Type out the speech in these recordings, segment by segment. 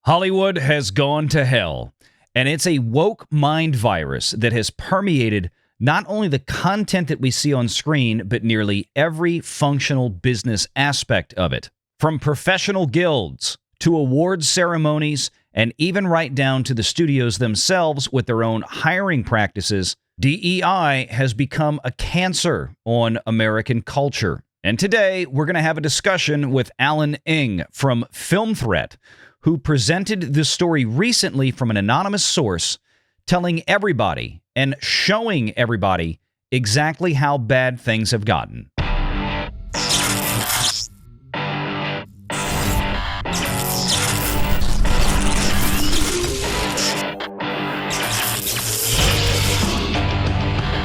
Hollywood has gone to hell, and it's a woke mind virus that has permeated not only the content that we see on screen, but nearly every functional business aspect of it. From professional guilds to awards ceremonies, and even right down to the studios themselves with their own hiring practices, DEI has become a cancer on American culture. And today, we're going to have a discussion with Alan Ng from Film Threat, who presented this story recently from an anonymous source, telling everybody and showing everybody exactly how bad things have gotten.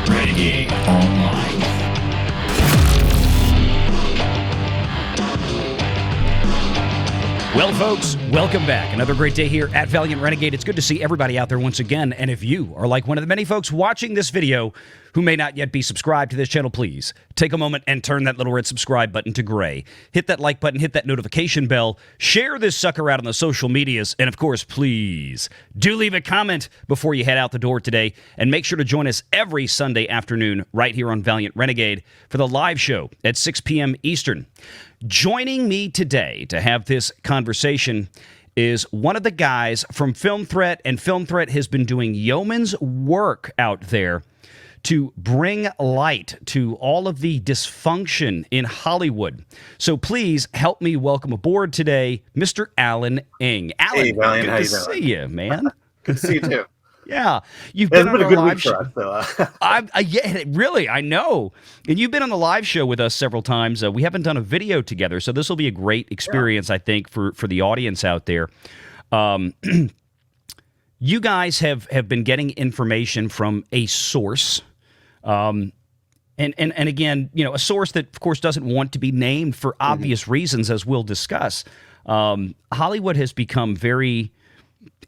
Renegade Online. Well, folks, welcome back. Another great day here at Valiant Renegade. It's good to see everybody out there once again. And if you are like one of the many folks watching this video who may not yet be subscribed to this channel, please take a moment and turn that little red subscribe button to gray. Hit that like button, hit that notification bell, share this sucker out on the social medias, and of course, please do leave a comment before you head out the door today. And make sure to join us every Sunday afternoon right here on Valiant Renegade for the live show at 6 p.m. Eastern. Joining me today to have this conversation is one of the guys from Film Threat, and Film Threat has been doing yeoman's work out there to bring light to all of the dysfunction in Hollywood. So please help me welcome aboard today, Mr. Alan Ng. Alan, hey, Valiant, good to see you, man. Good to see you too. Yeah, you've been on a our good live week show. for us, though. Yeah, really, I know. And you've been on the live show with us several times. We haven't done a video together, so this will be a great experience, I think, for the audience out there. You guys have been getting information from a source, and again, you know, a source that, of course, doesn't want to be named for obvious reasons, as we'll discuss. Hollywood has become very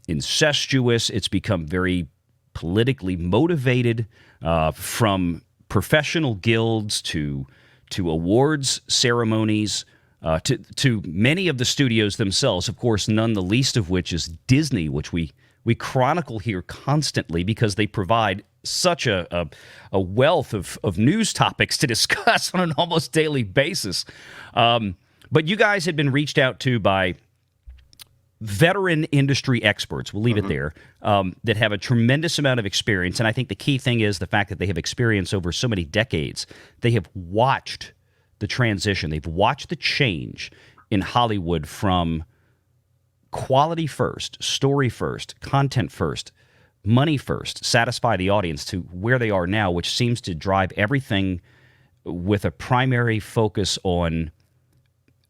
incestuous. It's become very politically motivated, from professional guilds to awards ceremonies, to many of the studios themselves. Of course, none the least of which is Disney, which we chronicle here constantly because they provide such a wealth of news topics to discuss on an almost daily basis. But you guys had been reached out to by veteran industry experts, we'll leave it there, that have a tremendous amount of experience. And I think the key thing is the fact that they have experience over so many decades. They have watched the transition. They've watched the change in Hollywood from quality first, story first, content first, money first, satisfy the audience, to where they are now, which seems to drive everything with a primary focus on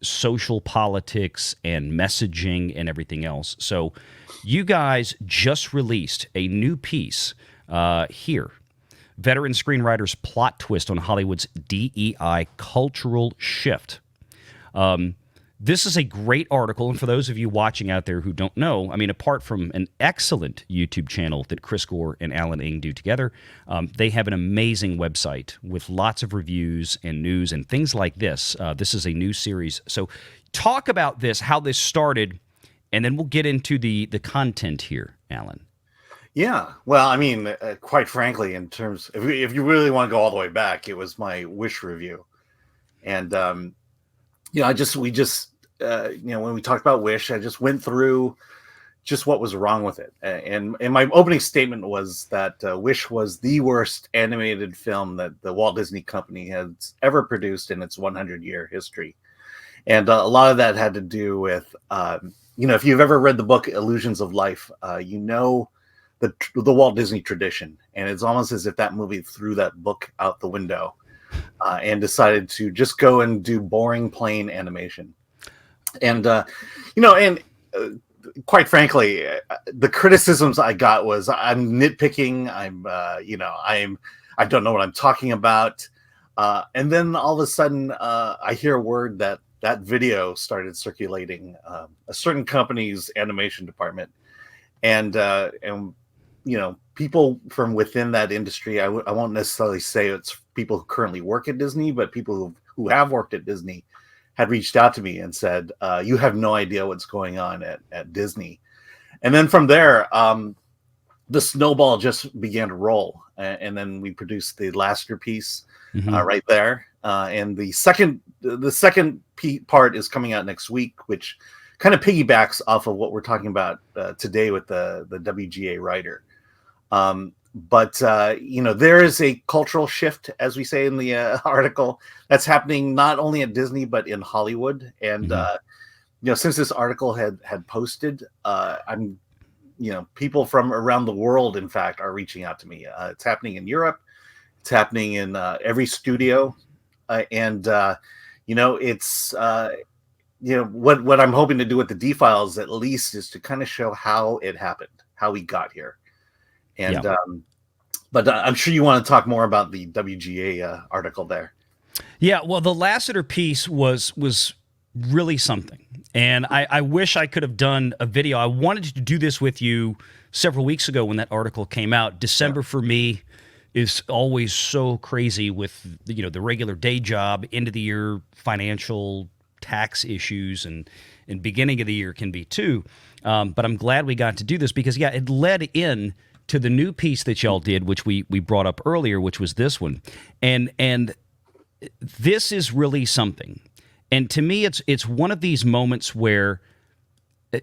social politics and messaging and everything else. So you guys just released a new piece here, Veteran Screenwriters' Plot Twist on Hollywood's DEI Cultural Shift. This is a great article, and for those of you watching out there who don't know, I mean, apart from an excellent YouTube channel that Chris Gore and Alan Ng do together, they have an amazing website with lots of reviews and news and things like this. This is a new series. So talk about this, how this started, and then we'll get into the content here, Alan. Yeah, well, I mean, quite frankly, in terms, if you really want to go all the way back, it was my Wish review, and you know, you know, when we talked about Wish, I just went through just what was wrong with it. And my opening statement was that Wish was the worst animated film that the Walt Disney Company has ever produced in its 100-year history. And a lot of that had to do with, you know, if you've ever read the book Illusions of Life, you know the Walt Disney tradition. And it's almost as if that movie threw that book out the window and decided to just go and do boring, plain animation. And, you know, and quite frankly, the criticisms I got was I'm nitpicking. You know, I don't know what I'm talking about. And then all of a sudden, I hear word that video started circulating, a certain company's animation department. And you know, people from within that industry, I won't necessarily say it's people who currently work at Disney, but people who have worked at Disney had reached out to me and said, "You have no idea what's going on at Disney." And then from there, the snowball just began to roll, and then we produced the Lasker piece right there. And the second part is coming out next week, which kind of piggybacks off of what we're talking about today with the WGA writer. But there is a cultural shift, as we say in the article, that's happening not only at Disney but in Hollywood. And since this article had posted, people from around the world, in fact, are reaching out to me. It's happening in Europe. It's happening in every studio. It's what I'm hoping to do with the D-Files, at least, is to kind of show how it happened, how we got here. And but I'm sure you want to talk more about the WGA article there. Yeah, well, the Lassiter piece was really something. And I wish I could have done a video. I wanted to do this with you several weeks ago when that article came out. December for me is always so crazy with the regular day job, end of the year financial tax issues, and beginning of the year can be too. But I'm glad we got to do this because it led in to the new piece that y'all did, which we brought up earlier, which was this one. And this is really something. And to me, it's one of these moments where,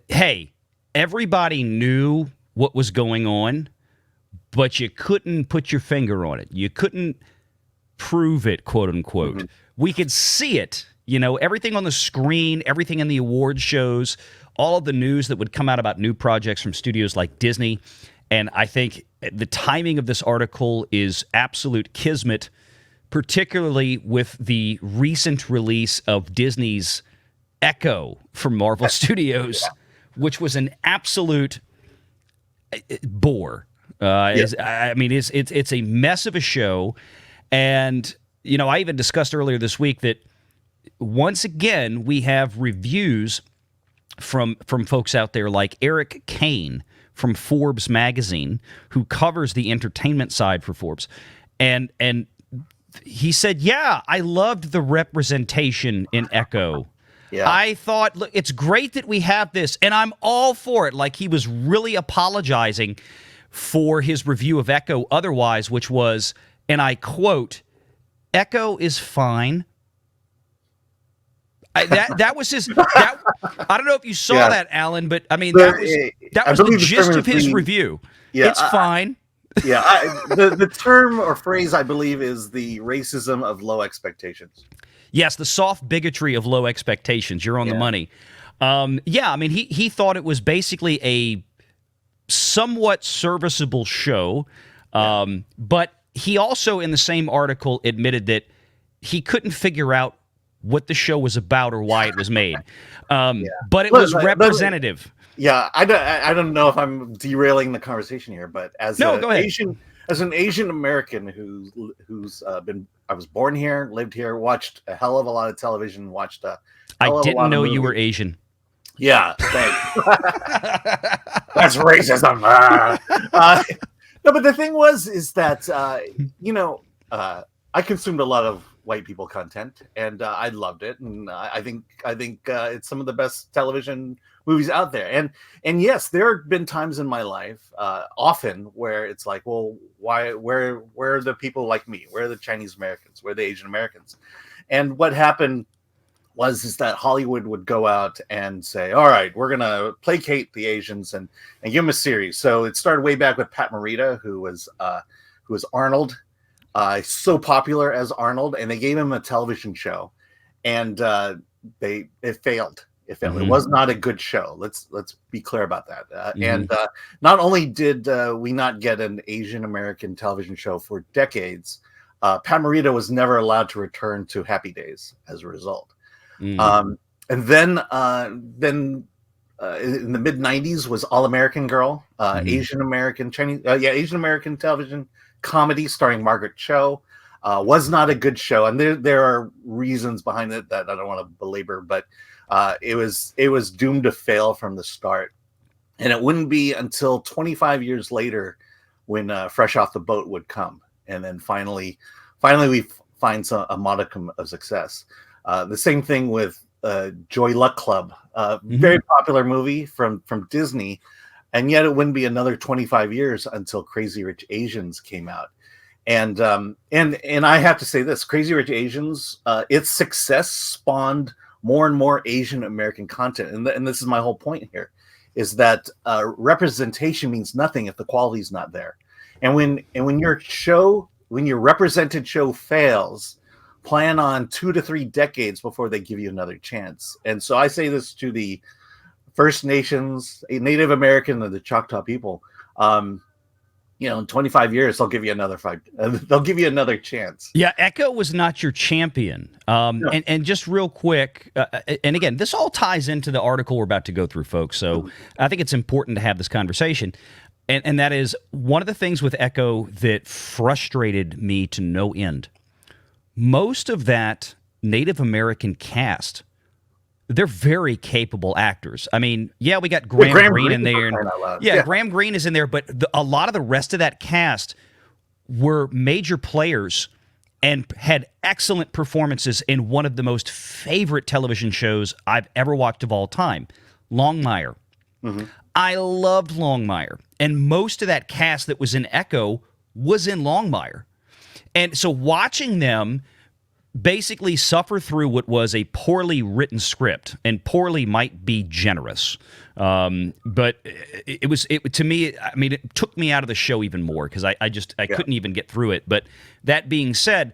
hey, everybody knew what was going on, but you couldn't put your finger on it. You couldn't prove it, quote unquote. Mm-hmm. We could see it, everything on the screen, everything in the award shows, all of the news that would come out about new projects from studios like Disney. And I think the timing of this article is absolute kismet, particularly with the recent release of Disney's Echo from Marvel Studios, which was an absolute bore. It's a mess of a show. And, I even discussed earlier this week that once again, we have reviews from folks out there like Eric Kane from Forbes magazine, who covers the entertainment side for Forbes. And he said, I loved the representation in Echo. Yeah. I thought, look, it's great that we have this, and I'm all for it. Like, he was really apologizing for his review of Echo otherwise, which was, and I quote, "Echo is fine." That was his. I don't know if you saw that, Alan, but I mean that was the gist of his review. Yeah, it's fine. The term or phrase, I believe, is the racism of low expectations. Yes, the soft bigotry of low expectations. You're on the money. He thought it was basically a somewhat serviceable show, but he also, in the same article, admitted that he couldn't figure out what the show was about or why it was made. But it was representative. I don't know if I'm derailing the conversation here, but as an Asian American I was born here, lived here, watched a hell of a lot of television, I didn't know you were Asian. Yeah, thanks. That's racism. No, but the thing is that I consumed a lot of white people content, and I loved it, and I think it's some of the best television movies out there. And yes, there have been times in my life, often, where it's like, well, where are the people like me? Where are the Chinese Americans? Where are the Asian Americans? And what happened is that Hollywood would go out and say, all right, we're gonna placate the Asians and give them a series. So it started way back with Pat Morita, who was Arnold. So popular as Arnold, and they gave him a television show, and it failed. Mm-hmm. It was not a good show. Let's be clear about that. And not only did we not get an Asian American television show for decades, Pat Morita was never allowed to return to Happy Days as a result. Mm-hmm. And then in the mid '90s was All American Girl, Asian American television comedy starring Margaret Cho. Was not a good show, and there are reasons behind it that I don't want to belabor, but it was doomed to fail from the start. And it wouldn't be until 25 years later when Fresh Off the Boat would come, and then finally we find a modicum of success. The same thing with Joy Luck Club, very popular movie from Disney, and yet it wouldn't be another 25 years until Crazy Rich Asians came out. And I have to say this: Crazy Rich Asians, its success spawned more and more Asian American content, and this is my whole point here, is that representation means nothing if the quality is not there. And when your represented show fails, plan on 2 to 3 decades before they give you another chance. And so I say this to the First Nations, Native American, and the Choctaw people. In 25 years, they'll give you another chance. Yeah, Echo was not your champion. No. And just real quick, and again, this all ties into the article we're about to go through, folks. So I think it's important to have this conversation. And that is one of the things with Echo that frustrated me to no end. Most of that Native American cast, they're very capable actors. I mean, yeah, we got Graham Greene in there. Graham Greene is in there, but a lot of the rest of that cast were major players and had excellent performances in one of the most favorite television shows I've ever watched of all time, Longmire. I loved Longmire, and most of that cast that was in Echo was in Longmire. And so watching them basically suffer through what was a poorly written script, and poorly might be generous, but it to me, I mean, it took me out of the show even more because I couldn't even get through it. But that being said,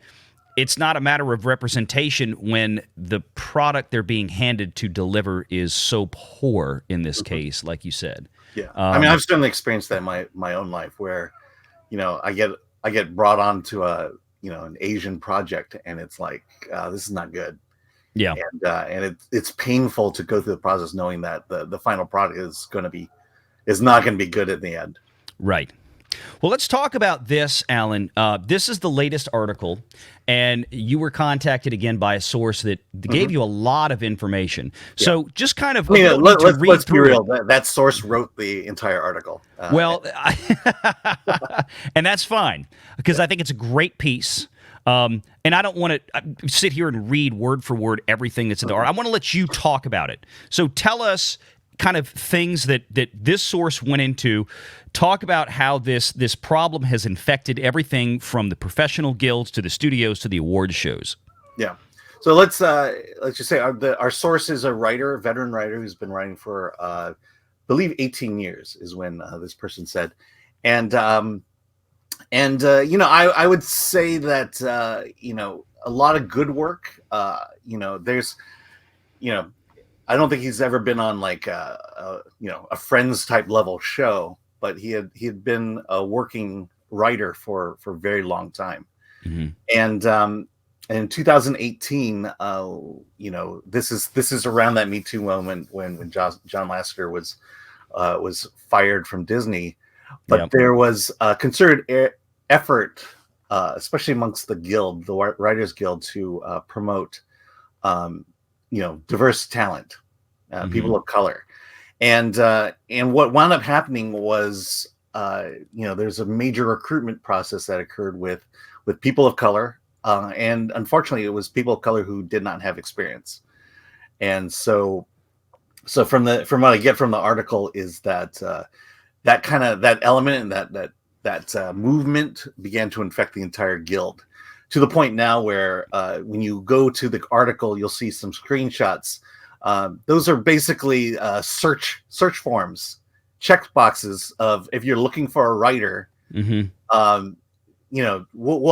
it's not a matter of representation when the product they're being handed to deliver is so poor in this case, like you said. Yeah, I mean, I've certainly experienced that in my own life where, I get brought on to an Asian project, and it's like, this is not good. Yeah, and it's painful to go through the process knowing that the final product is not going to be good in the end. Right. Well, let's talk about this, Alan. This is the latest article, and you were contacted again by a source that gave you a lot of information. Yeah. So just kind of let's be real. That source wrote the entire article. And that's fine, because I think it's a great piece. And I don't want to sit here and read word for word everything that's in the article. I want to let you talk about it. So tell us kind of things that this source went into. Talk about how this problem has infected everything from the professional guilds to the studios to the award shows. Yeah. So let's just say our source is a veteran writer who's been writing for I believe 18 years is when this person said, and I would say that a lot of good work. There's I don't think he's ever been on like a Friends type level show, but he had been a working writer for a very long time. And in 2018, this is around that Me Too moment when John Lasseter was fired from Disney, but there was a concerted effort, especially amongst the guild, the Writers Guild, to promote diverse talent, people of color, and what wound up happening was there's a major recruitment process that occurred with people of color, and unfortunately it was people of color who did not have experience. And so from what I get from the article is that that element and that movement began to infect the entire guild, to the point now where when you go to the article, you'll see some screenshots. Those are basically search forms, check boxes of if you're looking for a writer. We'll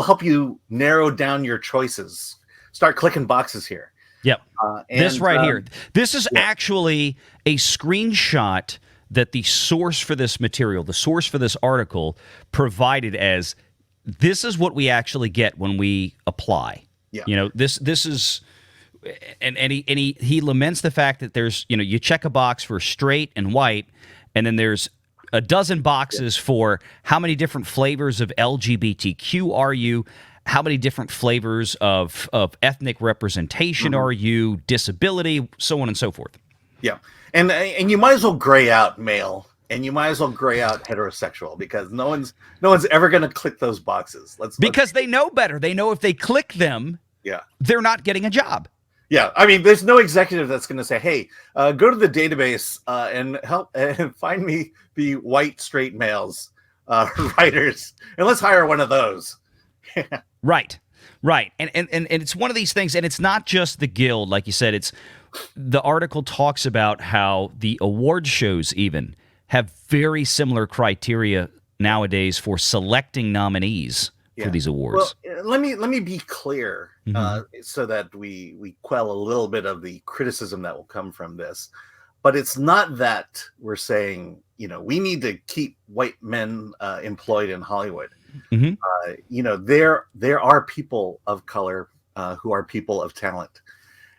help you narrow down your choices. Start clicking boxes here. Yep. This right here. This is actually a screenshot that the source for this material, the source for this article, provided as, this is what we actually get when we apply. Yeah. This is, and he laments the fact that there's, you check a box for straight and white, and then there's a dozen boxes for how many different flavors of LGBTQ are you, how many different flavors of ethnic representation are you, disability, so on and so forth. Yeah. And you might as well gray out male, and you might as well gray out heterosexual, because no one's ever going to click those boxes. Because they know better. They know if they click them, they're not getting a job. Yeah, I mean, there's no executive that's going to say, "Hey, go to the database and help and find me the white straight males writers, and let's hire one of those." Right. Right. And it's one of these things, and it's not just the guild, like you said. It's the article talks about how the award shows even have very similar criteria nowadays for selecting nominees for these awards. Well, let me be clear, so that we quell a little bit of the criticism that will come from this. But it's not that we're saying, we need to keep white men employed in Hollywood. There are people of color who are people of talent,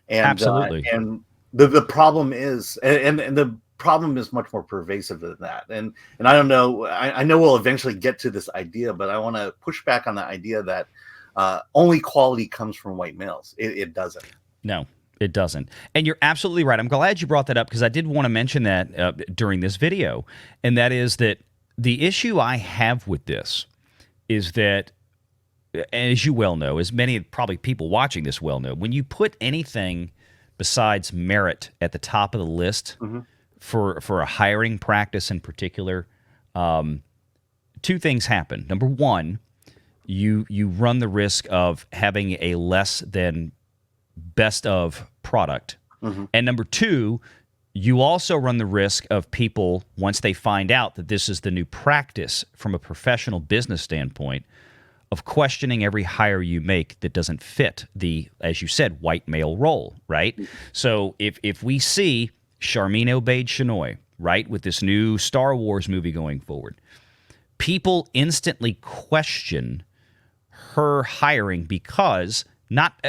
and Absolutely. And the problem is, and the problem is much more pervasive than that. And I don't know. I know we'll eventually get to this idea, but I want to push back on the idea that only quality comes from white males. It doesn't. No, it doesn't. And you're absolutely right. I'm glad you brought that up, because I did want to mention that during this video, and that is that the issue I have with this is that, as you well know, as many probably people watching this well know, when you put anything besides merit at the top of the list for a hiring practice in particular, two things happen. Number one, you run the risk of having a less than best of product. And number two, you also run the risk of people, once they find out that this is the new practice from a professional business standpoint, of questioning every hire you make that doesn't fit the, as you said, white male role, right? So if we see Charmin Obaid-Chinoy, right, with this new Star Wars movie going forward, people instantly question her hiring because not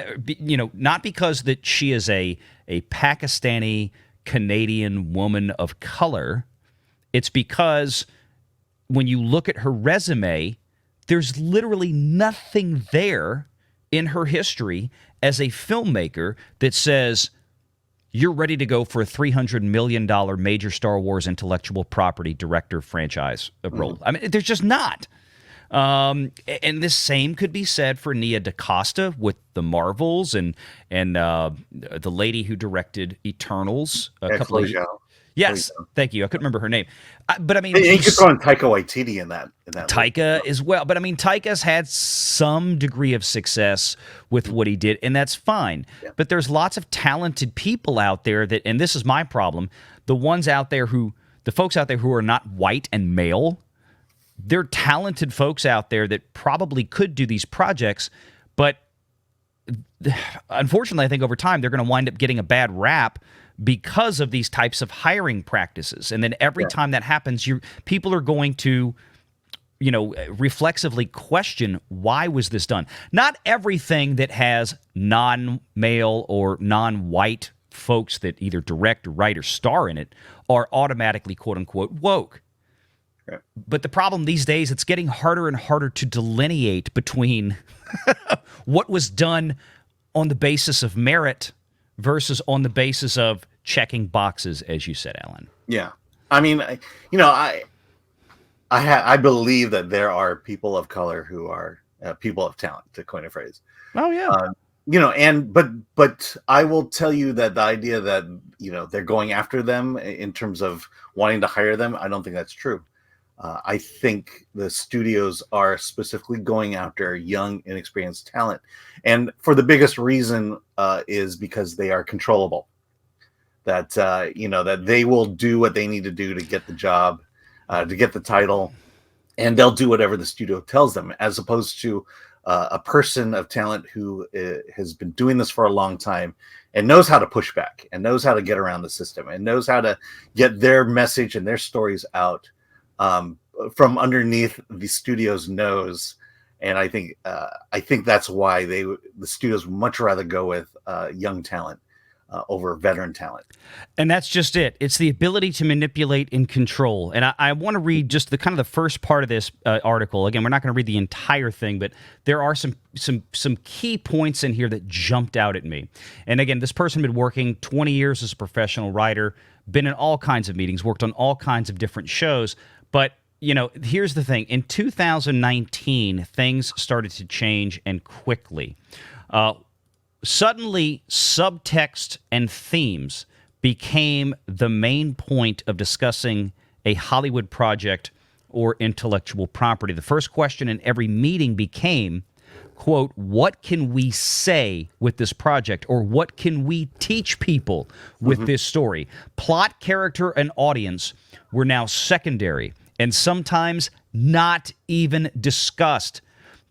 because that she is a Pakistani Canadian woman of color. It's because when you look at her resume, there's literally nothing there in her history as a filmmaker that says you're ready to go for a $300 million major Star Wars intellectual property director franchise role. I mean, there's just not. And this same could be said for Nia DaCosta with the Marvels and the lady who directed Eternals a couple of years. Yes, thank you. I couldn't remember her name, but I mean, you could throw in Taika Waititi in that. Taika as well, but I mean, Taika's had some degree of success with what he did, and that's fine. Yeah. But there's lots of talented people out there that, and this is my problem: the folks out there who are not white and male. They're talented folks out there that probably could do these projects, but unfortunately, I think over time they're going to wind up getting a bad rap because of these types of hiring practices. And then every time that happens, people are going to, reflexively question, why was this done? Not everything that has non-male or non-white folks that either direct, write, or star in it are automatically, quote-unquote, woke. But the problem these days, it's getting harder and harder to delineate between what was done on the basis of merit versus on the basis of checking boxes, as you said, Alan. Yeah. I mean, I believe that there are people of color who are people of talent, to coin a phrase. Oh, yeah. But I will tell you that the idea that, they're going after them in terms of wanting to hire them, I don't think that's true. I think the studios are specifically going after young, inexperienced talent. And for the biggest reason is because they are controllable. That, that they will do what they need to do to get the job, to get the title, and they'll do whatever the studio tells them, as opposed to a person of talent who has been doing this for a long time and knows how to push back and knows how to get around the system and knows how to get their message and their stories out from underneath the studio's nose. And I think that's why the studios would much rather go with young talent over veteran talent. And that's just it. It's the ability to manipulate and control. And I want to read just the first part of this article. Again, we're not going to read the entire thing, but there are some key points in here that jumped out at me. And again, this person had been working 20 years as a professional writer, been in all kinds of meetings, worked on all kinds of different shows. But, here's the thing. In 2019, things started to change, and quickly. Suddenly, subtext and themes became the main point of discussing a Hollywood project or intellectual property. The first question in every meeting became, quote, what can we say with this project, or what can we teach people with this story? Plot, character, and audience were now secondary and sometimes not even discussed.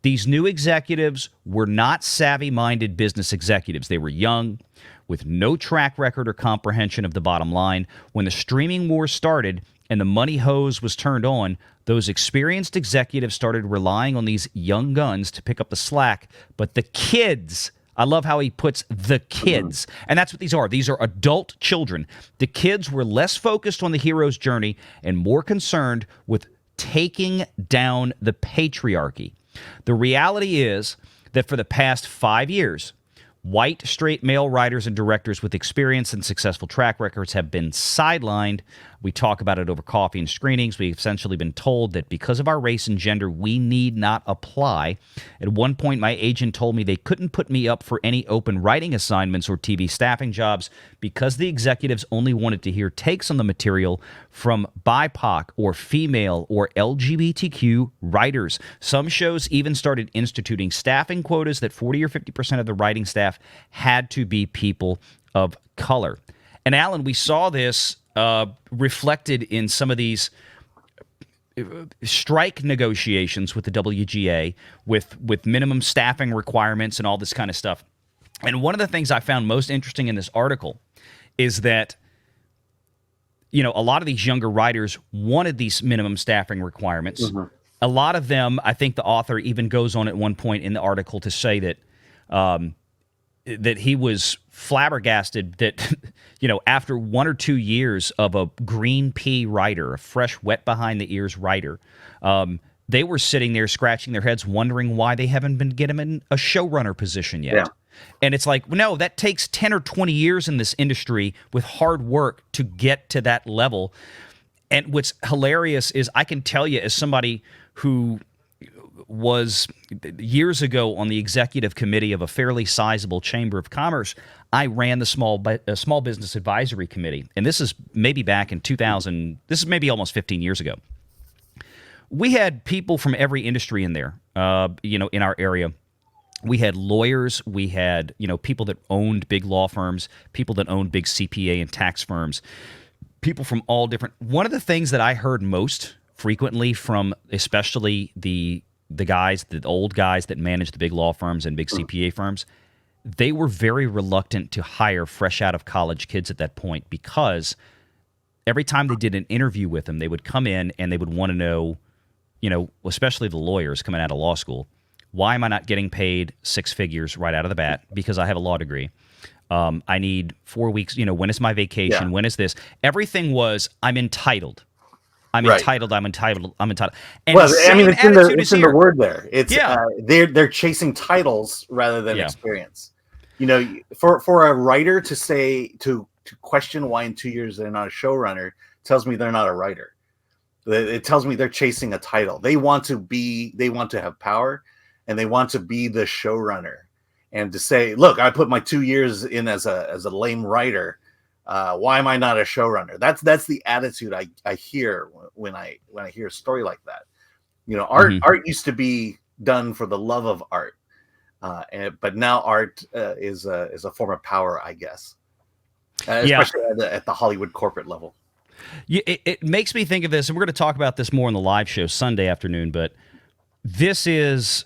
These new executives were not savvy-minded business executives. They were young, with no track record or comprehension of the bottom line. When the streaming war started and the money hose was turned on, those experienced executives started relying on these young guns to pick up the slack. But the kids, I love how he puts the kids, and that's what these are. These are adult children. The kids were less focused on the hero's journey and more concerned with taking down the patriarchy. The reality is that for the past 5 years, white, straight male writers and directors with experience and successful track records have been sidelined. We talk about it over coffee and screenings. We've essentially been told that because of our race and gender, we need not apply. At one point, my agent told me they couldn't put me up for any open writing assignments or TV staffing jobs because the executives only wanted to hear takes on the material from BIPOC or female or LGBTQ writers. Some shows even started instituting staffing quotas that 40 or 50% of the writing staff had to be people of color. And Alan, we saw this reflected in some of these strike negotiations with the WGA, with minimum staffing requirements and all this kind of stuff. And one of the things I found most interesting in this article is that, you know, a lot of these younger writers wanted these minimum staffing requirements. A lot of them, I think the author even goes on at one point in the article to say that that he was flabbergasted that, you know, after 1 or 2 years of a green pea writer, a fresh, wet behind the ears writer, they were sitting there scratching their heads wondering why they haven't been getting him in a showrunner position yet. Yeah. And it's like, no, that takes 10 or 20 years in this industry with hard work to get to that level. And what's hilarious is I can tell you, as somebody who was years ago on the executive committee of a fairly sizable chamber of commerce, I ran the small business advisory committee. And this is maybe back in 2000. This is maybe almost 15 years ago. We had people from every industry in there, you know, in our area. We had lawyers. We had, you know, people that owned big law firms, people that owned big CPA and tax firms, people from all different. One of the things that I heard most frequently from especially the guys, the old guys that managed the big law firms and big CPA firms, they were very reluctant to hire fresh out of college kids at that point, because every time they did an interview with them, they would come in and they would want to know, you know, especially the lawyers coming out of law school, why am I not getting paid 6 figures right out of the bat? Because I have a law degree. I need 4 weeks. You know, when is my vacation? Yeah. When is this? Everything was, I'm entitled. I'm entitled. I'm entitled. I'm entitled. And well, I mean, it's in the word there. It's they're chasing titles rather than experience. You know, for a writer to say to question why in 2 years they're not a showrunner tells me they're not a writer. It tells me they're chasing a title. They want to have power, and they want to be the showrunner. And to say, look, I put my 2 years in as a lame writer. Why am I not a showrunner? That's the attitude I hear when I hear a story like that. You know, art used to be done for the love of art, but now art is a form of power, I guess, especially at the Hollywood corporate level. Yeah, it makes me think of this, and we're going to talk about this more on the live show Sunday afternoon. But this is,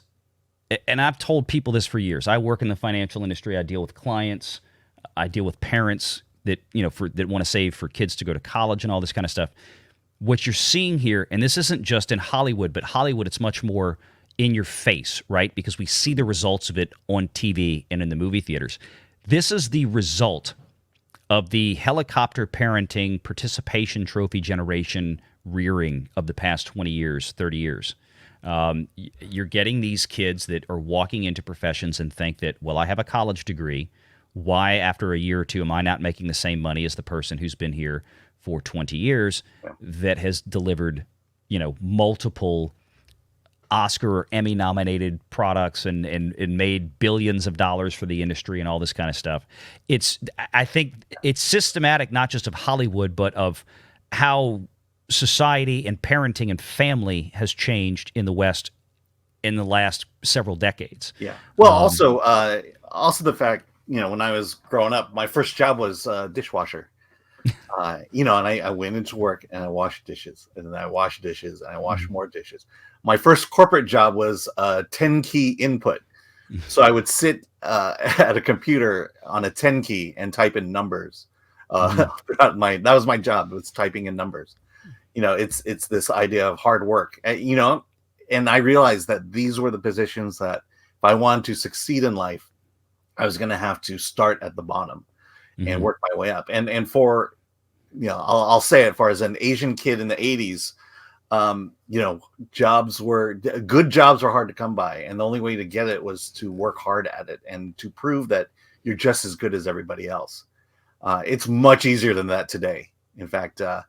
and I've told people this for years. I work in the financial industry. I deal with clients. I deal with parents that, you know, that want to save for kids to go to college and all this kind of stuff. What you're seeing here, and this isn't just in Hollywood, but Hollywood, it's much more in your face, right? Because we see the results of it on TV and in the movie theaters. This is the result of the helicopter parenting participation trophy generation rearing of the past 20 years, 30 years. You're getting these kids that are walking into professions and think that, well, I have a college degree. Why, after a year or two, am I not making the same money as the person who's been here for 20 years that has delivered, you know, multiple Oscar or Emmy nominated products and made billions of dollars for the industry and all this kind of stuff. I think it's systematic, not just of Hollywood, but of how society and parenting and family has changed in the West in the last several decades. Yeah. Well, also the fact, when I was growing up, my first job was dishwasher. And I went into work and I washed dishes, and then I washed dishes, and I washed more dishes. My first corporate job was 10 key input. So I would sit at a computer on a 10 key and type in numbers. That was my job, was typing in numbers. It's this idea of hard work, and I realized that these were the positions that if I wanted to succeed in life, I was going to have to start at the bottom and work my way up. And for, I'll say it, for as an Asian kid in the 80s, good jobs were hard to come by. And the only way to get it was to work hard at it and to prove that you're just as good as everybody else. It's much easier than that today. In fact, never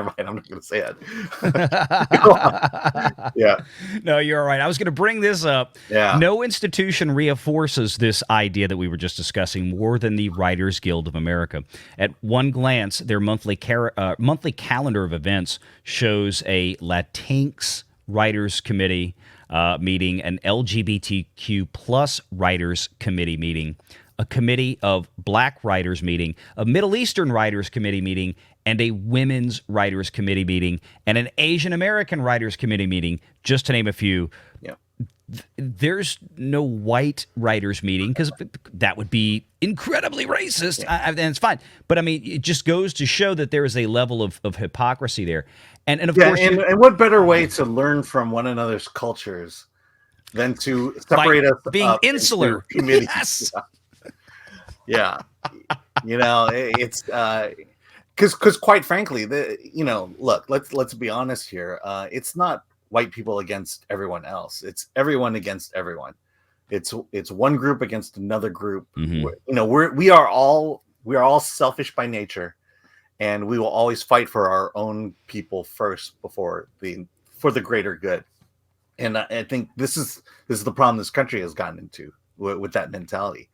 mind, I'm not going to say it. Yeah. No, you're all right. I was going to bring this up. Yeah. No institution reinforces this idea that we were just discussing more than the Writers Guild of America. At one glance, their monthly calendar of events shows a Latinx Writers Committee meeting, an LGBTQ plus Writers Committee meeting, a committee of Black writers meeting, a Middle Eastern writers committee meeting, and a women's writers committee meeting, and an Asian American writers committee meeting, just to name a few. Yeah. There's no white writers meeting because that would be incredibly racist, and it's fine. But I mean, it just goes to show that there is a level of hypocrisy there. And of course, and what better way to learn from one another's cultures than to separate us being up insular into committees? Yes. Yeah. It's because quite frankly, look, let's be honest here. It's not white people against everyone else. It's everyone against everyone. It's one group against another group. We are all selfish by nature, and we will always fight for our own people first for the greater good. And I think this is the problem this country has gotten into with that mentality.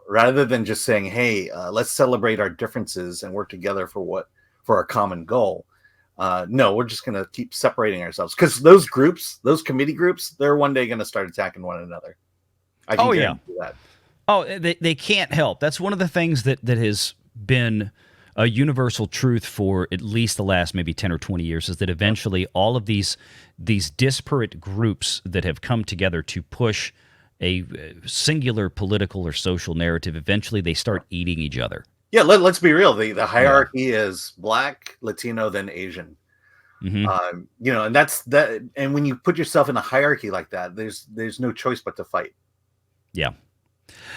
Rather than just saying, hey, let's celebrate our differences and work together for our common goal. No, we're just going to keep separating ourselves, because those committee groups, they're one day going to start attacking one another. I can guarantee that. Oh, they can't help. That's one of the things that has been a universal truth for at least the last maybe 10 or 20 years, is that eventually all of these disparate groups that have come together to push a singular political or social narrative, eventually they start eating each other. Yeah, let's be real. The hierarchy is Black, Latino, then Asian. And that's that. And when you put yourself in a hierarchy like that, there's no choice but to fight. Yeah.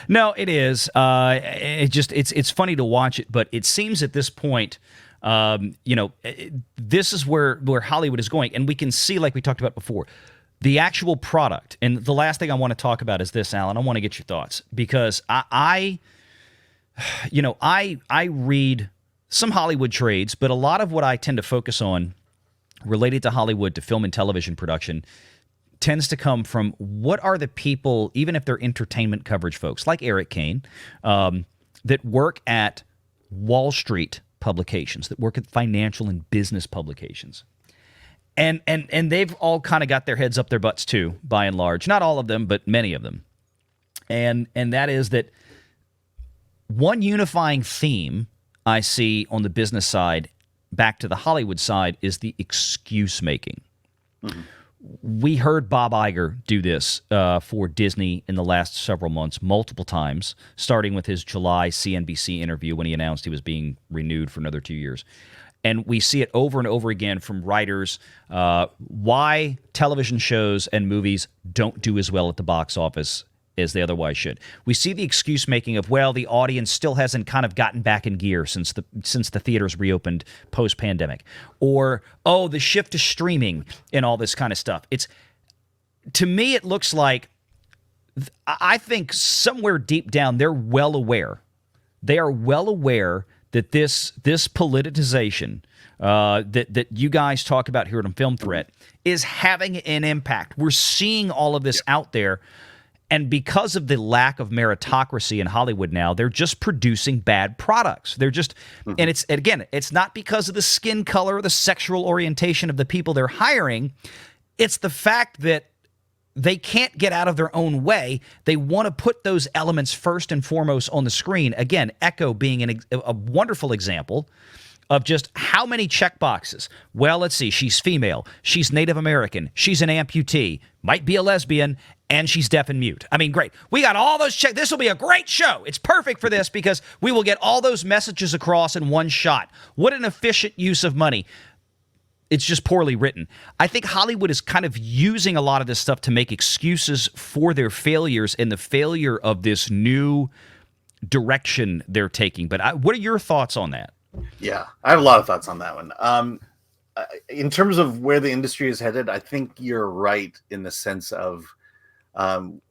No, it is. It's funny to watch it, but it seems at this point, this is where Hollywood is going, and we can see, like we talked about before, the actual product. And the last thing I want to talk about is this, Alan. I want to get your thoughts, because I read some Hollywood trades, but a lot of what I tend to focus on related to Hollywood, to film and television production, tends to come from what are the people, even if they're entertainment coverage folks, like Eric Kane, that work at Wall Street publications, that work at financial and business publications. And they've all kind of got their heads up their butts too, by and large. Not all of them, but many of them. And that is that one unifying theme I see on the business side, back to the Hollywood side, is the excuse making. We heard Bob Iger do this for Disney in the last several months, multiple times, starting with his July CNBC interview when he announced he was being renewed for another 2 years. And we see it over and over again from writers, why television shows and movies don't do as well at the box office as they otherwise should. We see the excuse making of, well, the audience still hasn't kind of gotten back in gear since the theaters reopened post-pandemic. Or, oh, the shift to streaming and all this kind of stuff. To me, it looks like, I think somewhere deep down, they're well aware. They are well aware that this politicization that you guys talk about here on Film Threat is having an impact. We're seeing all of this out there. And because of the lack of meritocracy in Hollywood now, they're just producing bad products. They're just, and it's not because of the skin color or the sexual orientation of the people they're hiring. It's the fact that they can't get out of their own way. They want to put those elements first and foremost on the screen. Again, Echo being a wonderful example of just how many check boxes. Well, let's see. She's female. She's Native American. She's an amputee. Might be a lesbian. And she's deaf and mute. I mean, great. We got all those checks. This will be a great show. It's perfect for this because we will get all those messages across in one shot. What an efficient use of money. It's just poorly written. I think Hollywood is kind of using a lot of this stuff to make excuses for their failures and the failure of this new direction they're taking. But what are your thoughts on that? Yeah, I have a lot of thoughts on that one. In terms of where the industry is headed, I think you're right in the sense of in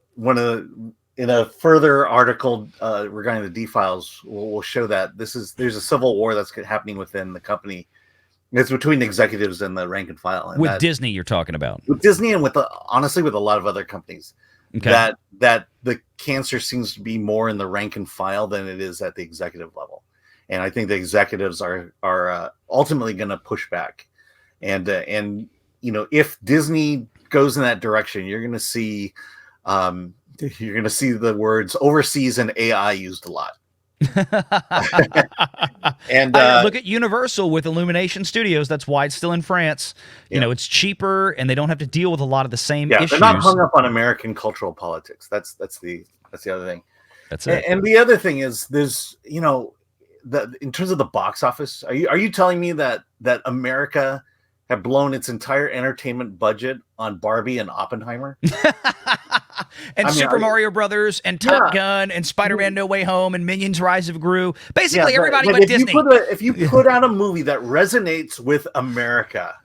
a further article regarding the D-Files, we'll show that there's a civil war that's happening within the company. It's between the executives and the rank and file. And with Disney, you're talking about. With Disney and honestly with a lot of other companies. Okay. That the cancer seems to be more in the rank and file than it is at the executive level. And I think the executives are ultimately going to push back. And if Disney goes in that direction, you're going to see the words overseas and AI used a lot. And look at Universal with Illumination Studios. That's why it's still in France. You know, it's cheaper, and they don't have to deal with a lot of the same issues. They're not hung up on American cultural politics. That's the other thing. That's it. And the other thing is, there's in terms of the box office, are you telling me that America have blown its entire entertainment budget on Barbie and Oppenheimer? And Super Mario Brothers and Top Gun and Spider-Man No Way Home and Minions Rise of Gru. Basically, everybody but Disney. If you put out a movie that resonates with America,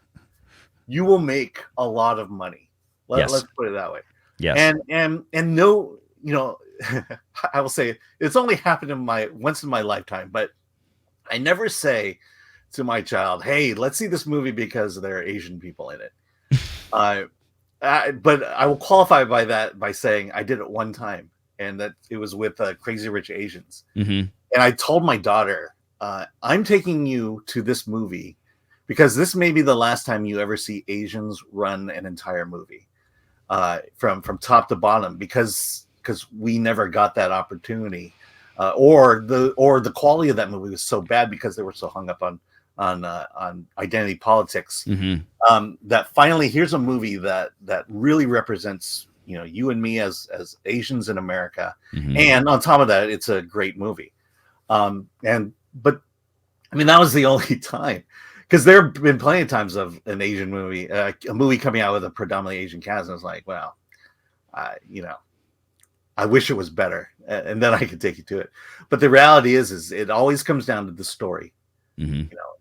you will make a lot of money. Let's put it that way. Yes. And no, I will say it's only happened once in my lifetime, but I never say to my child, "Hey, let's see this movie because there are Asian people in it." But I will qualify by that by saying I did it one time, and that it was with Crazy Rich Asians. And I told my daughter, "I'm taking you to this movie because this may be the last time you ever see Asians run an entire movie from top to bottom, because we never got that opportunity, or the quality of that movie was so bad because they were so hung up on identity politics, that finally here's a movie that really represents you and me as Asians in America, and on top of that, it's a great movie." But I mean, that was the only time, because there have been plenty of times of an Asian movie, a movie coming out with a predominantly Asian cast, and I was like, well, I wish it was better, and then I could take you to it. But the reality is it always comes down to the story.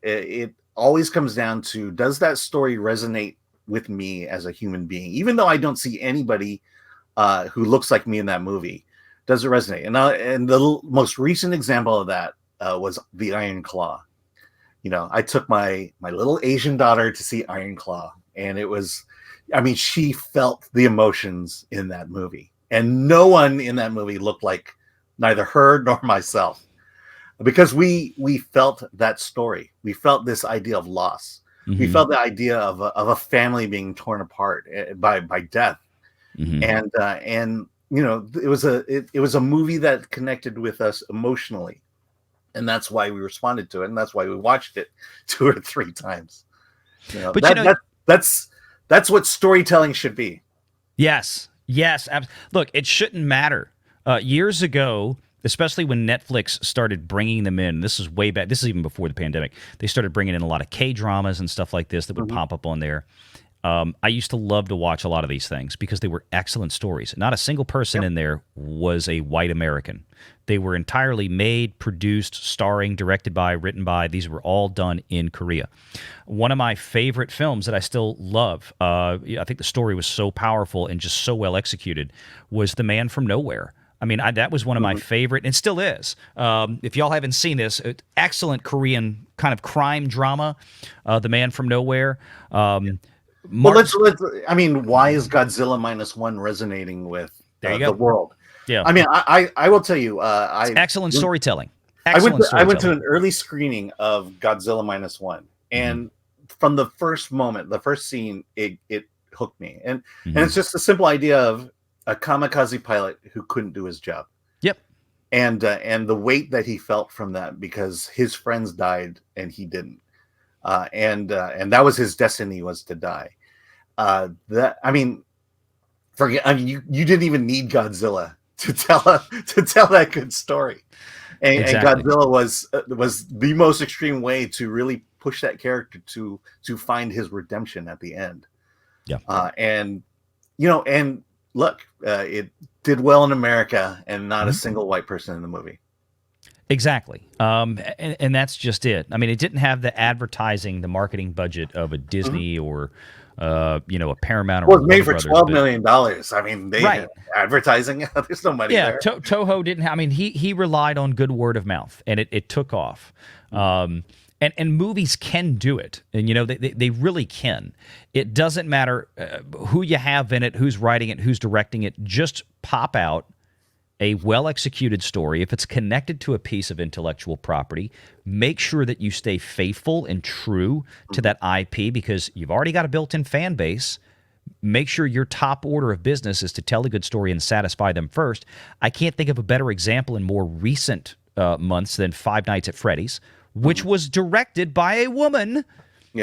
It always comes down to, does that story resonate with me as a human being? Even though I don't see anybody who looks like me in that movie, does it resonate? And the most recent example of that was The Iron Claw. I took my little Asian daughter to see Iron Claw, and it was, she felt the emotions in that movie. And no one in that movie looked like neither her nor myself. Because we felt that story. We felt this idea of loss. We felt the idea of a family being torn apart by death. And it was a movie that connected with us emotionally, and that's why we responded to it, and that's why we watched it 2 or 3 times. That's what storytelling should be. Yes. Look, it shouldn't matter. Years ago, especially when Netflix started bringing them in, this is way back, this is even before the pandemic, they started bringing in a lot of K-dramas and stuff like this that would pop up on there. I used to love to watch a lot of these things because they were excellent stories. Not a single person in there was a white American. They were entirely made, produced, starring, directed by, written by. These were all done in Korea. One of my favorite films that I still love, I think the story was so powerful and just so well executed, was The Man from Nowhere. mean, that was one of my favorite, and still is. If y'all haven't seen this, excellent Korean kind of crime drama, The Man from Nowhere. Well, let's. I mean, why is Godzilla -1 resonating with the world? Yeah. I mean, I will tell you, excellent storytelling. I went to an early screening of Godzilla -1, and from the first moment, the first scene, it hooked me, and it's just a simple idea of a kamikaze pilot who couldn't do his job. Yep. And the weight that he felt from that because his friends died and he didn't, and that was his destiny, was to die. That, I mean, forget. I mean, you didn't even need Godzilla to tell that good story, and Godzilla was the most extreme way to really push that character to find his redemption at the end. Yeah, and and look, it did well in America, and not a single white person in the movie. Exactly. And that's just it. I mean, it didn't have the advertising, the marketing budget of a Disney or, a Paramount. Or well, it was made for $12 million. I mean, they had advertising. There's no money there. Toho didn't have, I mean, he relied on good word of mouth, and it took off. And movies can do it. And, they really can. It doesn't matter who you have in it, who's writing it, who's directing it. Just pop out a well-executed story. If it's connected to a piece of intellectual property, make sure that you stay faithful and true to that IP, because you've already got a built-in fan base. Make sure your top order of business is to tell a good story and satisfy them first. I can't think of a better example in more recent months than Five Nights at Freddy's, which was directed by a woman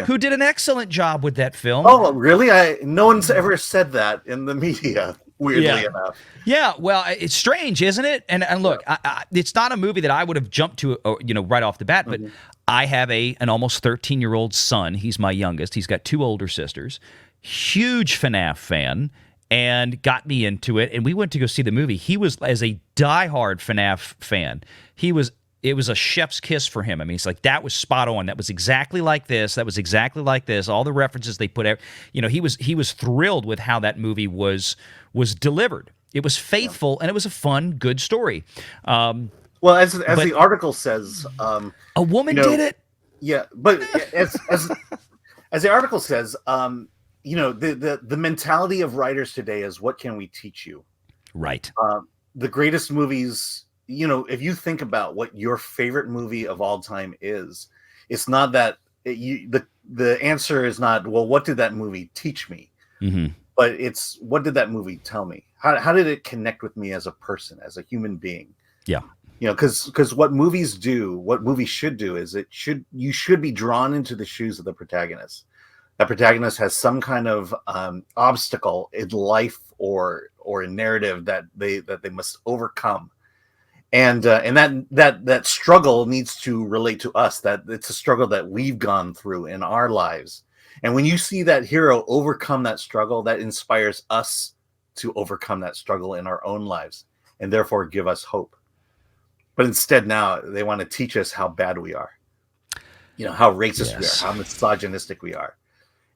who did an excellent job with that film. Oh, really? No one's ever said that in the media, weirdly enough. Yeah, well, it's strange, isn't it? And look, it's not a movie that I would have jumped to, right off the bat, but I have an almost 13-year-old son. He's my youngest. He's got two older sisters. Huge FNAF fan, and got me into it. And we went to go see the movie. He was, as a diehard FNAF fan, it was a chef's kiss for him. I mean, it's like, that was spot on. That was exactly like this. That was exactly like this. All the references they put out. He was thrilled with how that movie was delivered. It was faithful, and it was a fun, good story. Well, as the article says, a woman did it. Yeah, but as the article says, the mentality of writers today is, what can we teach you? Right. The greatest movies. If you think about what your favorite movie of all time is, it's not that the answer is not, well, what did that movie teach me? But it's, what did that movie tell me? How did it connect with me as a person, as a human being? Yeah. Because what movies do, what movies should do, is you should be drawn into the shoes of the protagonist. That protagonist has some kind of obstacle in life or a narrative that they must overcome. And that struggle needs to relate to us. That it's a struggle that we've gone through in our lives. And when you see that hero overcome that struggle, that inspires us to overcome that struggle in our own lives, and therefore give us hope. But instead, now they want to teach us how bad we are, how racist we are, how misogynistic we are,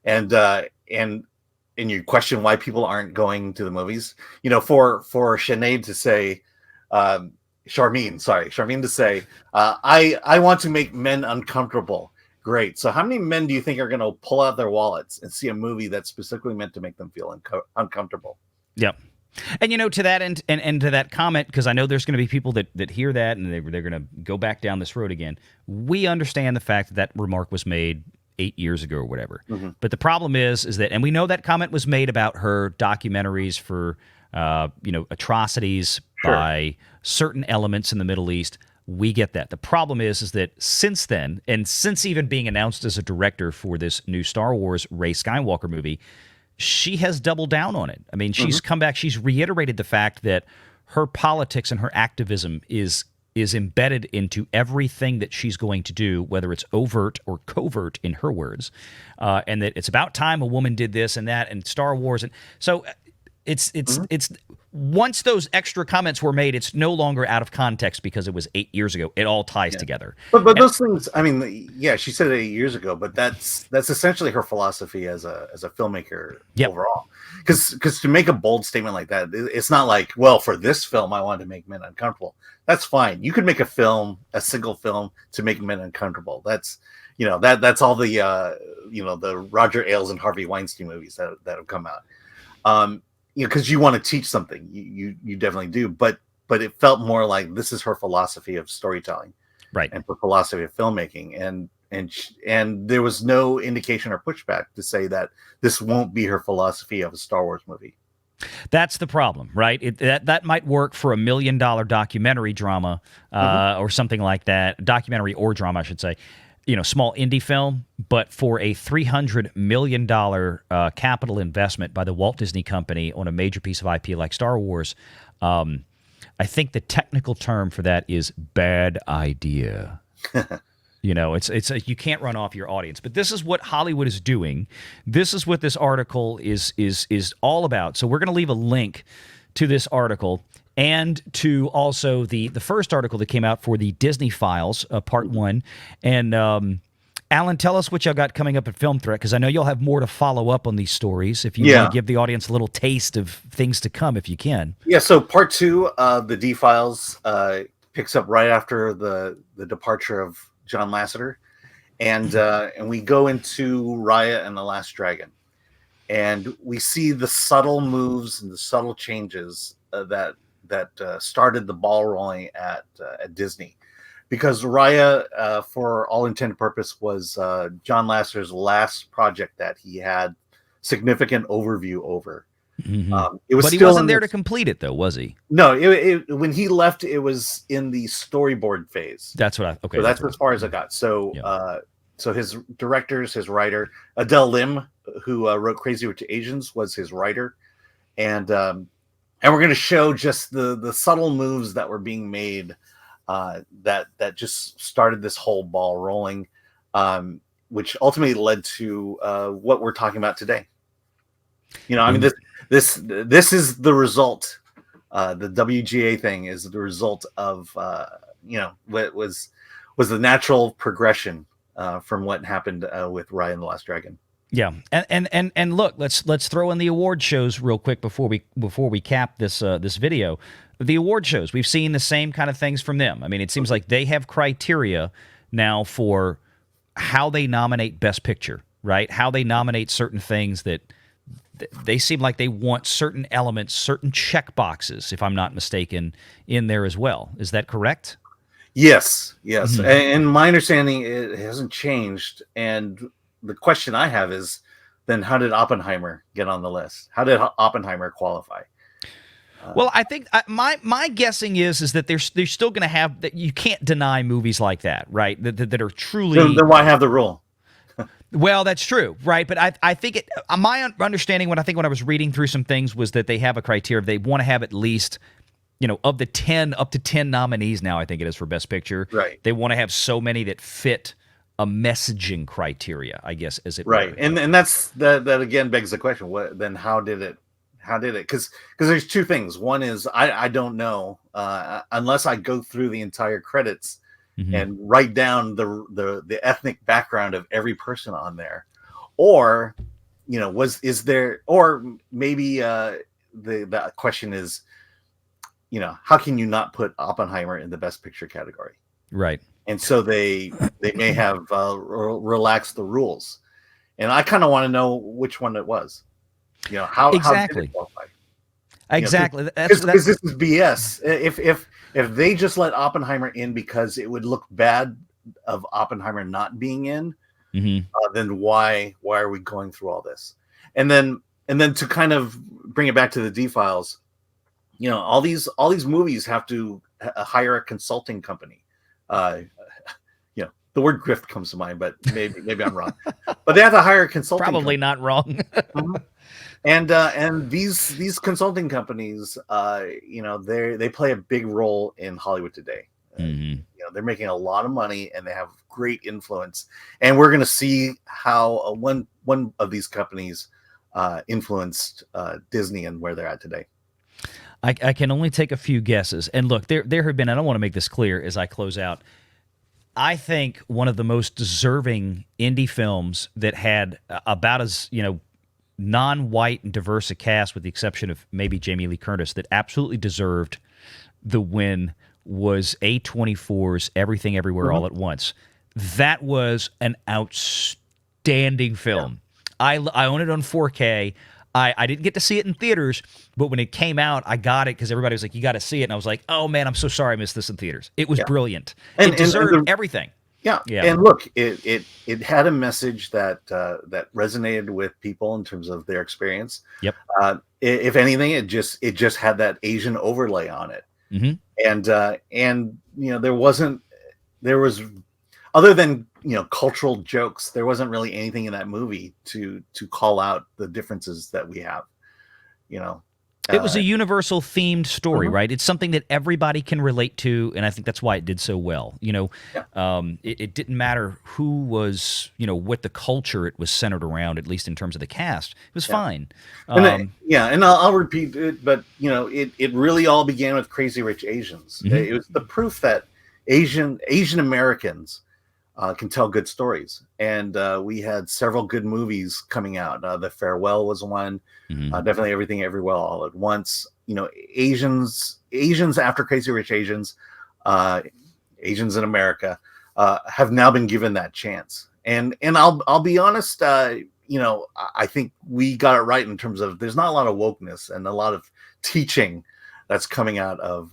and you question why people aren't going to the movies. For Sinead to say. Charmaine to say, I want to make men uncomfortable. Great. So how many men do you think are going to pull out their wallets and see a movie that's specifically meant to make them feel uncomfortable? Yep. And to that end, and to that comment, because I know there's going to be people that hear that and they're going to go back down this road again. We understand the fact that remark was made 8 years ago or whatever. But the problem is that, and we know that comment was made about her documentaries for atrocities by certain elements in the Middle East. We get that. The problem is that since then, and since even being announced as a director for this new Star Wars Rey Skywalker movie, she has doubled down on it. I mean, she's come back. She's reiterated the fact that her politics and her activism is embedded into everything that she's going to do, whether it's overt or covert, in her words, and that it's about time a woman did this and that and Star Wars. And so it's once those extra comments were made, it's no longer out of context because it was 8 years ago. It all ties together. But those things, I mean, yeah, she said it 8 years ago, but that's essentially her philosophy as a filmmaker overall. Because to make a bold statement like that, it's not like, well, for this film, I wanted to make men uncomfortable. That's fine. You could make a single film to make men uncomfortable. That's that's all the the Roger Ailes and Harvey Weinstein movies that have come out. Because you want to teach something, you definitely do. But it felt more like this is her philosophy of storytelling, right? And her philosophy of filmmaking, and there was no indication or pushback to say that this won't be her philosophy of a Star Wars movie. That's the problem, right? That might work for $1 million documentary drama or something like that, documentary or drama, I should say. Small indie film, but for a $300 million capital investment by the Walt Disney Company on a major piece of IP like Star Wars, I think the technical term for that is bad idea. It's you can't run off your audience. But this is what Hollywood is doing. This is what this article is all about. So we're going to leave a link to this article and to also the first article that came out for the Disney Files, Part 1. And Alan, tell us what y'all got coming up at Film Threat, because I know you'll have more to follow up on these stories if you want to give the audience a little taste of things to come, if you can. Yeah, so Part 2 of the D-Files picks up right after the departure of John Lasseter. And we go into Raya and the Last Dragon. And we see the subtle moves and the subtle changes that started the ball rolling at Disney, because Raya, for all intent and purpose, was John Lasseter's last project that he had significant overview over. But he wasn't there to complete it, though, was he? No, when he left, it was in the storyboard phase. That's what okay. So that's as far as I got. So, so his directors, his writer, Adele Lim, who wrote Crazy Rich Asians, was his writer, and we're going to show just the subtle moves that were being made that just started this whole ball rolling, which ultimately led to what we're talking about today. I mean, this is the result. The WGA thing is the result of what was the natural progression from what happened with Raya and the Last Dragon. Yeah, and look, let's throw in the award shows real quick before we cap this video. The award shows, we've seen the same kind of things from them. I mean, it seems like they have criteria now for how they nominate Best Picture, right? How they nominate certain things that they seem like they want certain elements, certain check boxes, if I'm not mistaken, in there as well. Is that correct? Yes. And my understanding, it hasn't changed. And the question I have is, then how did Oppenheimer get on the list? How did Oppenheimer qualify? Well, I think my guessing is that they're still going to have that. You can't deny movies like that, right? That are truly. Then why have the rule? Well, that's true, right? But I think my understanding when I was reading through some things was that they have a criteria. They want to have at least, of the 10 up to 10 nominees now, I think it is, for Best Picture. Right. They want to have so many that fit a messaging criteria, I guess, as it right. were. And that's that again begs the question. How did it? Because there's two things. One is I don't know unless I go through the entire credits and write down the ethnic background of every person on there, or is there, or maybe the question is, how can you not put Oppenheimer in the Best Picture category? Right. And so they may have relaxed the rules, and I kind of want to know which one it was. How exactly. How did it qualify? Exactly. Because this is BS. If they just let Oppenheimer in because it would look bad of Oppenheimer not being in, then why are we going through all this? And then to kind of bring it back to the D-Files, all these movies have to hire a consulting company. The word grift comes to mind, but maybe I'm wrong. But they have to hire a consulting Probably company. Not wrong. And these consulting companies, they play a big role in Hollywood today. They're making a lot of money and they have great influence. And we're going to see how one of these companies influenced Disney and where they're at today. I can only take a few guesses. And look, there have been, I don't want to make this clear as I close out, I think one of the most deserving indie films that had about as, non-white and diverse a cast, with the exception of maybe Jamie Lee Curtis, that absolutely deserved the win was A24's Everything Everywhere All at Once. That was an outstanding film. Yeah. I own it on 4K. I didn't get to see it in theaters, but when it came out, I got it because everybody was like, you got to see it. And I was like, oh, man, I'm so sorry I missed this in theaters. It was brilliant. It deserved everything. Yeah. And look, it had a message that resonated with people in terms of their experience. Yep. If anything, it just had that Asian overlay on it. And there was other than cultural jokes, there wasn't really anything in that movie to call out the differences that we have. It was a universal themed story, right? It's something that everybody can relate to, and I think that's why it did so well. It didn't matter who was, what the culture it was centered around, at least in terms of the cast. It was fine. And I'll repeat it, but it really all began with Crazy Rich Asians. It was the proof that Asian Americans can tell good stories, and we had several good movies coming out. The Farewell was one. Definitely Everything Everywhere All at Once. Asians after Crazy Rich Asians, Asians in America have now been given that chance. And I'll be honest. I think we got it right in terms of there's not a lot of wokeness and a lot of teaching that's coming out of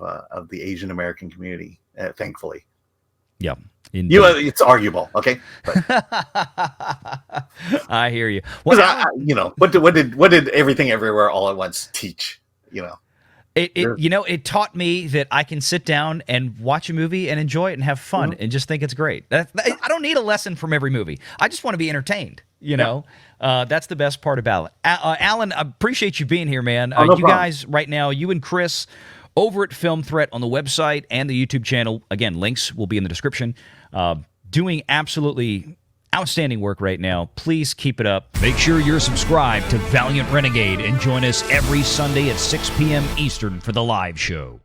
the Asian American community, thankfully. Yeah. It's arguable, okay? But, I hear you. Well, what did Everything Everywhere All at Once teach? It taught me that I can sit down and watch a movie and enjoy it and have fun and just think it's great. I don't need a lesson from every movie. I just want to be entertained. That's the best part about it. Alan, I appreciate you being here, man. No you problem. guys right now, you and Chris over at Film Threat on the website and the YouTube channel. Again, links will be in the description. Doing absolutely outstanding work right now. Please keep it up. Make sure you're subscribed to Valiant Renegade and join us every Sunday at 6 p.m. Eastern for the live show.